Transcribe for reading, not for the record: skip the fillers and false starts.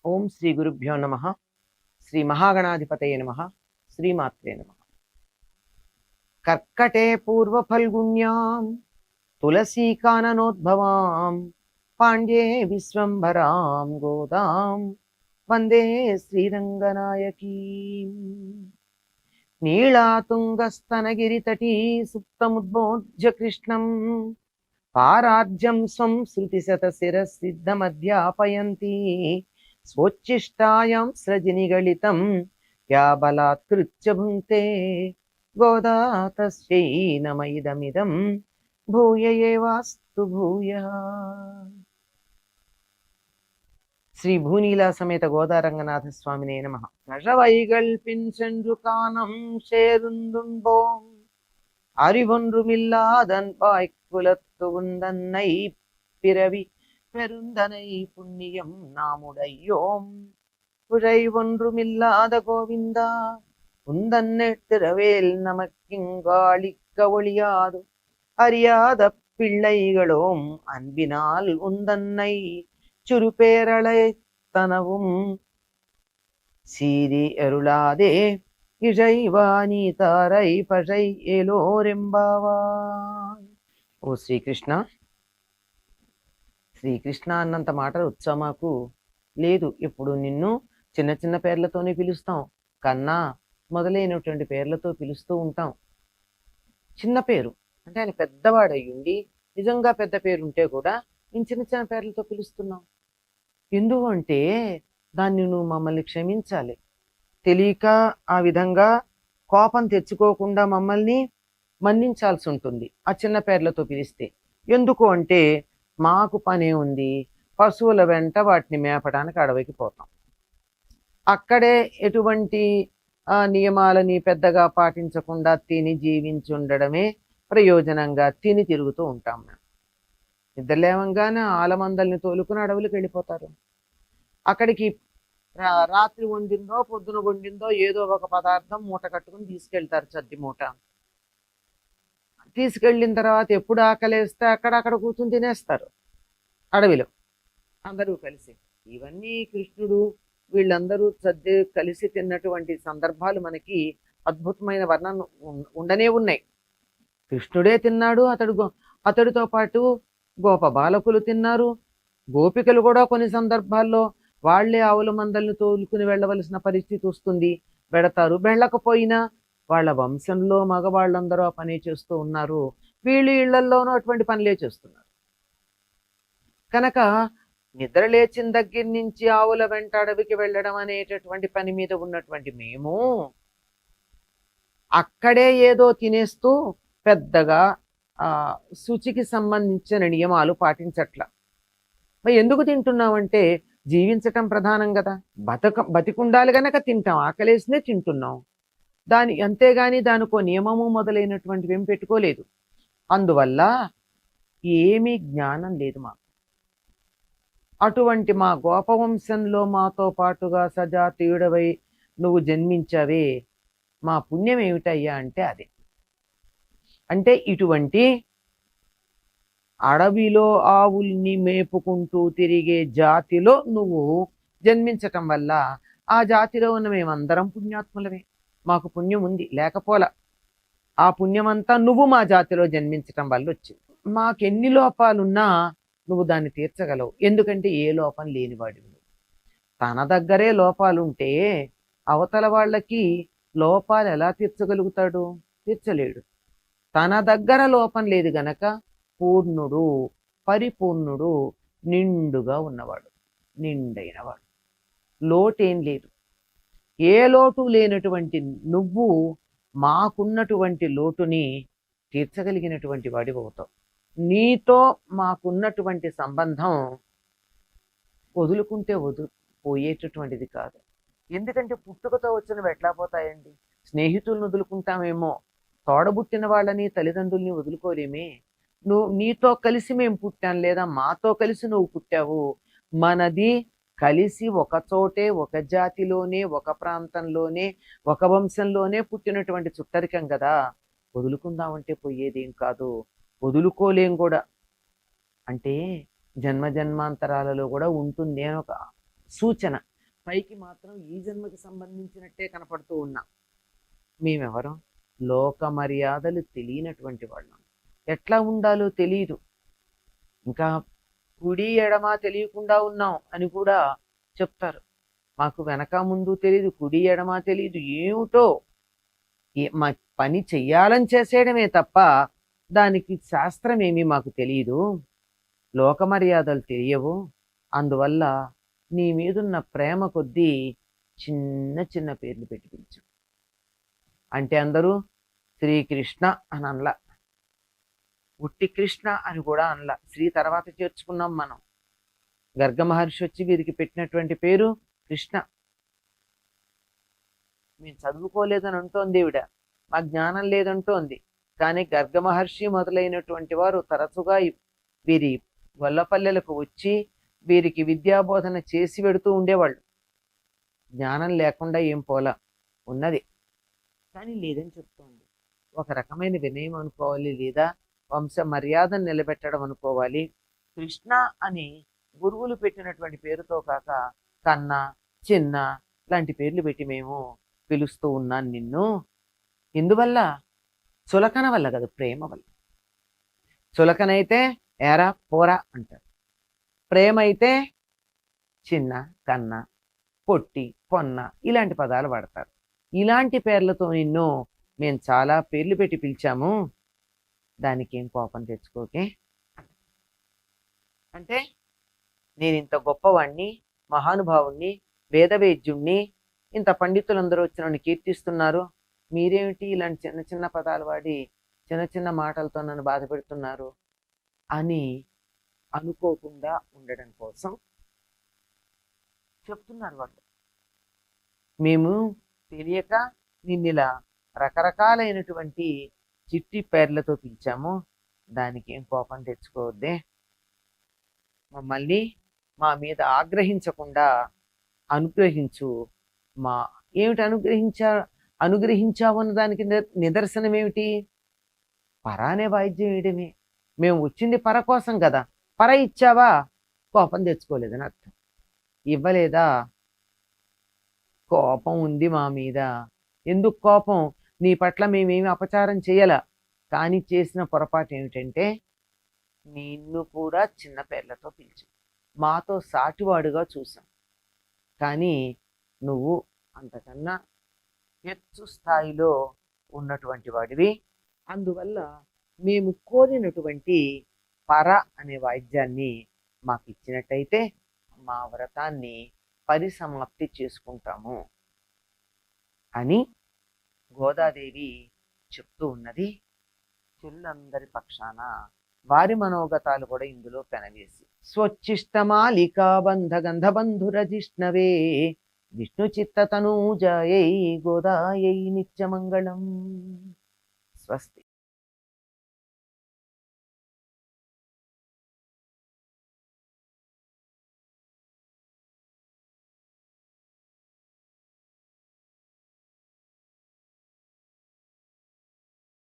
ఓం శ్రీ గురుభ్యో నమ. శ్రీ మహాగణాధిపతయ నమ. శ్రీమాత్రే నమ. కర్కటే పూర్వ ఫల్గుణ్యాం తులసీకాననోద్భవాం పాండ్యే విశ్వంభరాం గోదాం వందే శ్రీరంగనాయకీం. నీళాతుంగస్తనగిరితటీ సుప్తముద్బోధ్య కృష్ణం పారార్జం స్వం శృతిశతశిరసిద్ధమధ్యాపయంతి స్వోచ్ఛిష్టాయాం స్రజనిగళితం యా బలాత్కృత్య భుంక్తే గోదా తస్యై నమ ఇదమిదం భూయ ఏవాస్తు భూయః. శ్రీ భూనీలా సమేత గోదారంగనాథ స్వామినే నమః. கழவைகள் சென்று காணம் சேருந்துண்போம் அறிவொன்றுமில்லாதன் பாய்க்குலத்து உந்தன்னை பிறவி பெருந்தனை புண்ணியம் நாமுடையோம் புழை ஒன்றுமில்லாத கோவிந்தா உந்தன்னெட்டிரவேல் நமக்கிங்காளிக்க ஒழியாது அறியாத பிள்ளைகளோம் அன்பினால் உந்தன்னை சுருபேரளைத்தனவும் சீரி அருளாதே இழைவாணி தாரை பழை ఏలోరెంబావాయ్. ఓ శ్రీకృష్ణ, శ్రీకృష్ణ అన్నంత మాట ఉత్సమాకు లేదు. ఇప్పుడు నిన్ను చిన్న చిన్న పేర్లతోనే పిలుస్తాం. కన్నా మొదలైనటువంటి పేర్లతో పిలుస్తూ ఉంటాం. చిన్న పేరు అంటే ఆయన పెద్దవాడయ్యుండి నిజంగా పెద్ద పేరు ఉంటే కూడా నేను చిన్న చిన్న పేర్లతో పిలుస్తున్నాం. ఎందుకు అంటే దాన్ని నువ్వు మమ్మల్ని క్షమించాలి. తెలియక ఆ విధంగా కోపం తెచ్చుకోకుండా మమ్మల్ని మన్నించాల్సి ఉంటుంది ఆ చిన్న పేర్లతో పిలిస్తే. ఎందుకు అంటే మాకు పనే ఉంది, పశువుల వెంట వాటిని మేపడానికి అడవికి పోతాం. అక్కడే ఎటువంటి నియమాలని పెద్దగా పాటించకుండా తిని జీవించుండడమే ప్రయోజనంగా తిని తిరుగుతూ ఉంటాం. మేము నిద్రలేవంగానే ఆలమందల్ని తోలుకుని అడవులకు వెళ్ళిపోతారు. అక్కడికి రాత్రి వండిందో పొద్దున వండిందో ఏదో ఒక పదార్థం మూట కట్టుకుని తీసుకెళ్తారు, చద్ది మూట. తీసుకెళ్ళిన తర్వాత ఎప్పుడు ఆకలేస్తే అక్కడ కూర్చుని తినేస్తారు అడవిలో అందరూ కలిసి. ఇవన్నీ కృష్ణుడు వీళ్ళందరూ సర్ది కలిసి తిన్నటువంటి సందర్భాలు మనకి అద్భుతమైన వర్ణన ఉండనే ఉన్నాయి. కృష్ణుడే తిన్నాడు, అతడితో పాటు గోప బాలకులు తిన్నారు. గోపికలు కూడా కొన్ని సందర్భాల్లో వాళ్లే ఆవుల మందల్ని తోలుకుని వెళ్ళవలసిన పరిస్థితి వస్తుంది, వెడతారు. వెళ్ళకపోయినా వాళ్ళ వంశంలో మగవాళ్ళందరూ ఆ పని చేస్తూ ఉన్నారు. వీళ్ళు ఇళ్లల్లోనూ అటువంటి పనులే చేస్తున్నారు. కనుక నిద్ర లేచిన దగ్గర నుంచి ఆవుల వెంట అడవికి వెళ్ళడం అనేటటువంటి పని మీద ఉన్నటువంటి మేము అక్కడే ఏదో తినేస్తూ పెద్దగా శుచికి సంబంధించిన నియమాలు పాటించట్ల. మరి ఎందుకు తింటున్నామంటే జీవించటం ప్రధానం కదా. బతికుండాలి గనక తింటాం, ఆకలేసినే తింటున్నాం. అంతేగాని దానికో నియమము మొదలైనటువంటివి ఏం పెట్టుకోలేదు. అందువల్ల ఏమీ జ్ఞానం లేదు మాకు. అటువంటి మా గోపవంశంలో మాతో పాటుగా సజాతీయుడవై నువ్వు జన్మించావే, మా పుణ్యం ఏమిటయ్యా అంటే అదే. అంటే ఇటువంటి అడవిలో ఆవుల్ని మేపుకుంటూ తిరిగే జాతిలో నువ్వు జన్మించటం వల్ల ఆ జాతిలో ఉన్న మేమందరం పుణ్యాత్ములమే. మాకు పుణ్యం ఉంది, లేకపోలా. ఆ పుణ్యమంతా నువ్వు మా జాతిలో జన్మించటం వల్ల వచ్చింది. మాకెన్ని లోపాలున్నా నువ్వు దాన్ని తీర్చగలవు. ఎందుకంటే ఏ లోపం లేనివాడివి. తన దగ్గరే లోపాలుంటే అవతల వాళ్ళకి లోపాలు ఎలా తీర్చగలుగుతాడు? తీర్చలేడు. తన దగ్గర లోపం లేదు గనక పూర్ణుడు, పరిపూర్ణుడు, నిండుగా ఉన్నవాడు, నిండైనవాడు, లోటేం లేదు. ఏ లోటు లేనటువంటి నువ్వు మాకున్నటువంటి లోటుని తీర్చగలిగినటువంటి వాడివి అవుతావు. నీతో మాకున్నటువంటి సంబంధం వదులుకుంటే పోయేటటువంటిది కాదు. ఎందుకంటే పుట్టుకతో వచ్చినవి ఎట్లా పోతాయండి? స్నేహితులను వదులుకుంటామేమో, తోడబుట్టిన వాళ్ళని తల్లిదండ్రుల్ని వదులుకోలేమే. నీతో కలిసి మేము పుట్టాం, లేదా మాతో కలిసి నువ్వు పుట్టావు. మనది కలిసి ఒక చోటే, ఒక జాతిలోనే, ఒక ప్రాంతంలోనే, ఒక వంశంలోనే పుట్టినటువంటి చుట్టరికం కదా. వదులుకుందామంటే పోయేదేం కాదు, వదులుకోలేం కూడా. అంటే జన్మ జన్మాంతరాలలో కూడా ఉంటుంది అని ఒక సూచన. పైకి మాత్రం ఈ జన్మకి సంబంధించినట్టే కనపడుతూ ఉన్నాం. మేమెవరం లోక మర్యాదలు తెలియనటువంటి వాళ్ళం. ఎట్లా ఉండాలో తెలియదు. ఇంకా కుడి ఎడమ తెలియకుండా ఉన్నాం అని కూడా చెప్తారు. మాకు వెనక ముందు తెలియదు, కుడి ఎడమ తెలియదు, ఏమిటో మా పని చెయ్యాలని చేసేయడమే తప్ప దానికి శాస్త్రం ఏమీ మాకు తెలియదు, లోక మర్యాదలు తెలియవు. అందువల్ల నీ మీదున్న ప్రేమ కొద్దీ చిన్న చిన్న పేర్లు పెట్టి పిలిచాం. అంటే అందరూ శ్రీకృష్ణ అని అనలా, ఉట్టి కృష్ణ అని కూడా అనలా. శ్రీ తర్వాత చేర్చుకున్నాం మనం. గర్గ మహర్షి వచ్చి వీరికి పెట్టినటువంటి పేరు కృష్ణ. మేము చదువుకోలేదని అంటోంది ఈవిడ, మా జ్ఞానం లేదంటోంది. కానీ గర్గ మహర్షి మొదలైనటువంటి వారు తరచుగా వీరి గొల్లపల్లెలకు వచ్చి వీరికి విద్యాబోధన చేసి పెడుతూ ఉండేవాళ్ళు. జ్ఞానం లేకుండా ఏం పోలా ఉన్నది, కానీ లేదని చెప్తోంది. ఒక రకమైన వినయం అనుకోవాలి, లేదా వంశ మర్యాదను నిలబెట్టడం అనుకోవాలి. కృష్ణ అని గురువులు పెట్టినటువంటి పేరుతో కాక కన్న, చిన్న లాంటి పేర్లు పెట్టి మేము పిలుస్తూ ఉన్నాను నిన్ను. ఎందువల్ల? చులకన వల్ల కదా, ప్రేమ వల్ల. చులకనైతే ఏరా పోరా అంటారు, ప్రేమ అయితే చిన్న, కన్న, పొట్టి, పొన్న ఇలాంటి పదాలు వాడతారు. ఇలాంటి పేర్లతో నిన్ను మేము చాలా పేర్లు పెట్టి పిలిచాము, దానికి ఏం కోపం తెచ్చుకోకే. అంటే నేను ఇంత గొప్పవాణ్ణి, మహానుభావుణ్ణి, వేదవేద్యుణ్ణి, ఇంత పండితులందరూ వచ్చి నన్ను కీర్తిస్తున్నారు, మీరేమిటి ఇలాంటి చిన్న చిన్న పదాలు వాడి చిన్న చిన్న మాటలతో నన్ను బాధ పెడుతున్నారు అని అనుకోకుండా ఉండడం కోసం చెప్తున్నారు వాళ్ళు. మేము తెలియక నిన్నిలా రకరకాలైనటువంటి చిట్టి పేర్లతో పిలిచాము, దానికి ఏం కోపం తెచ్చుకోవద్దే. మమ్మల్ని మా మీద ఆగ్రహించకుండా అనుగ్రహించు. మా ఏమిటి అనుగ్రహించావు అన్న దానికి నిదర్శనం ఏమిటి? పర అనే వాయిద్యం వేయడమే. మేము వచ్చింది పర కోసం కదా, పర ఇచ్చావా, కోపం తెచ్చుకోలేదని అర్థం. ఇవ్వలేదా, కోపం ఉంది మా మీద. ఎందుకు కోపం? నీ పట్ల మేమేమి అపచారం చేయాల, కానీ చేసిన పొరపాటు ఏమిటంటే నిన్ను కూడా చిన్న పేర్లతో పిలిచి మాతో సాటివాడుగా చూసాం. కానీ నువ్వు అంతకన్నా ఎత్తు స్థాయిలో ఉన్నటువంటి వాడివి. అందువల్ల మేము కోరినటువంటి పర అనే వాయిద్యాన్ని మాకు ఇచ్చినట్టయితే మా వ్రతాన్ని పరిసమాప్తి చేసుకుంటాము అని గోదాదేవి చెప్తూ ఉన్నది. చెల్లందరి పక్షాన వారి మనోగతాలు కూడా ఇందులో పెనవేసి, స్వచ్చిష్టమాలికా బంధ గంధబంధురజిష్ణవే విష్ణు చిత్తతనూజాయై గోదాయై నిత్యమంగళం. స్వస్తి.